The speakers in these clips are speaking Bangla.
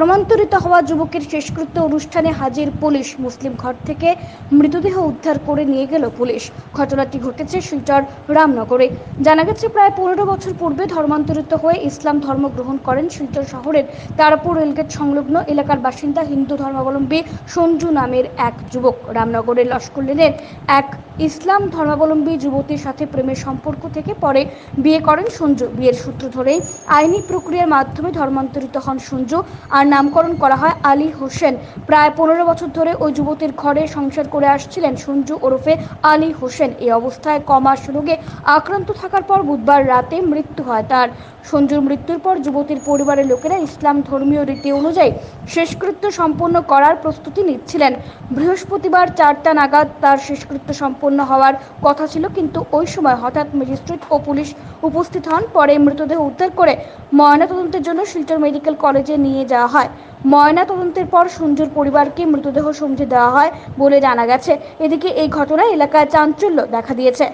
ধর্মান্তরিত হওয়া যুবকের শেষকৃত্য অনুষ্ঠানে হাজির পুলিশ। মুসলিম ঘর থেকে মৃতদেহ উদ্ধার করে নিয়ে গেল পুলিশ। ঘটনাটি ঘটেছে শিলচর রামনগরে। জানা গেছে, প্রায় 15 বছর পূর্বে ধর্মান্তরিত হয়ে ইসলাম ধর্ম গ্রহণ করেন শিলচর শহরের তারাপুর রেলগেট সংলগ্ন এলাকার বাসিন্দা হিন্দু ধর্মাবলম্বী সঞ্জু নামের এক যুবক। রামনগরের লস্কর লেনের এক ইসলাম ধর্মাবলম্বী যুবতীর সাথে প্রেমের সম্পর্ক থেকে পরে বিয়ে করেন সঞ্জু। বিয়ের সূত্র ধরেই আইনি প্রক্রিয়ার মাধ্যমে ধর্মান্তরিত হন সঞ্জু, আর নামকরণ করা হয় আলী হোসেন। প্রায় 15 বছর ধরে ওই যুবতীর ঘরে সংসার করে আসছিলেন সঞ্জু ওরফে আলী হোসেন। এই অবস্থায় কমাস রোগে আক্রান্ত থাকার পর বুধবার রাতে মৃত্যু হয় তার। সঞ্জুর মৃত্যুর পর যুবতীর পরিবারের লোকেরা ইসলাম ধর্মীয় রীতি অনুযায়ী শেষকৃত্য সম্পন্ন করার প্রস্তুতি নিচ্ছিলেন। বৃহস্পতিবার 4টা নাগাদ তার শেষকৃত্য সম্পন্ন হওয়ার কথা ছিল, কিন্তু ওই সময় হঠাৎ ম্যাজিস্ট্রেট ও পুলিশ উপস্থিত হন। পরে মৃতদেহ উদ্ধার করে ময়নাতদন্তের জন্য শিলচর মেডিকেল কলেজে নিয়ে যাওয়া হয়। ময়নাতদন্তের পর সঞ্জুর পরিবারকে মৃতদেহ সমঝে দেওয়া হয় বলে জানা গেছে। এদিকে এই ঘটনায় এলাকায় চাঞ্চল্য দেখা দিয়েছে।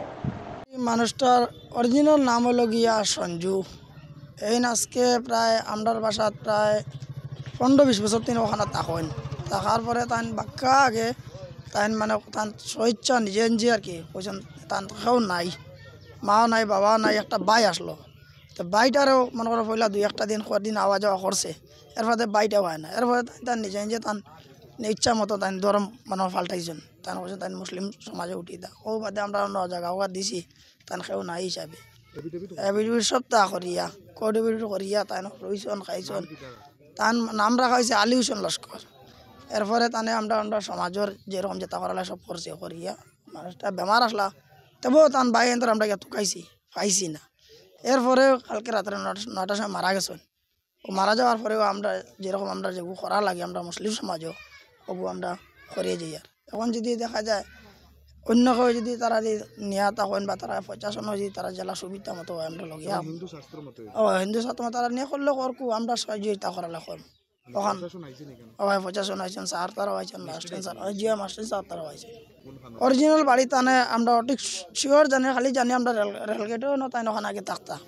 মানুষটার অরিজিনাল নাম হলো গিয়া সঞ্জু। এই আজকে প্রায় আমরার বাসাত প্রায় 15-20 বছর তিনি ওখানে থাকার পরে তান বাক্কা আগে তান মানে তান স্বেচ্ছা নিজে নিজে আর কি কইছেন তান কেউ নাই, মাও নাই, বাবাও নাই, একটা বাই আসলো। তো বাইটারও মনে করো পয়লা 2-1 দিন কদিন আওয়া যাওয়া করছে, এরপরে বাইটাও হয় না। এরপরে তান নিজে নিজে তান ইচ্ছা মতো তান ধর্ম মানে পাল্টাইছেন। তান কইছে তান মুসলিম সমাজে উঠি দা ও বাদে আমরা অন্য জায়গা ওয়া দিছি, তান কেউ নাই হিসাবে এবিডিবির সপ্তাহ করিয়া কডিবিড করিয়া তান রইছন খাইছন। তান নাম রাখা হয়েছে আলী হোসেন লস্কর। এরপরে তানে আমরা সমাজের যেরকম যেটা করালে সব করছে করিয়া মানুষটা বেমার আসলা, তবুও তান বাই এন্তর আমরা গিয়ে টুকাইছি পাইছি না। এরপরে কালকে রাত্রে 9টার সময় মারা গেছেন। ও মারা যাওয়ার পরেও আমরা যেরকম আমরা যেগুলো করা লাগে আমরা মুসলিম সমাজও ওগুলো আমরা করিয়ে যাই। আর এখন যদি দেখা যায় অন্য কেউ যদি তারা নিয়া থাকেন বা তারা প্রশাসন যদি তারা জেলা সুবিধা মতো হয় আমরা লগিয়া হিন্দু শাস্ত্র মতো তারা নিয়ে করলে করকু আমরা সহযোগিতা করালে কর। তখন প্রশাসন আইছেন, স্যার তারাও আইছেন, master sir Zia master sir তারাও আইছেন। অরিজিনাল বাড়ি তানে আমরা ঠিক শিওর জানি, খালি জানি আমরা রেলগেটেও না তাই ওখানে আগে থাকতাম।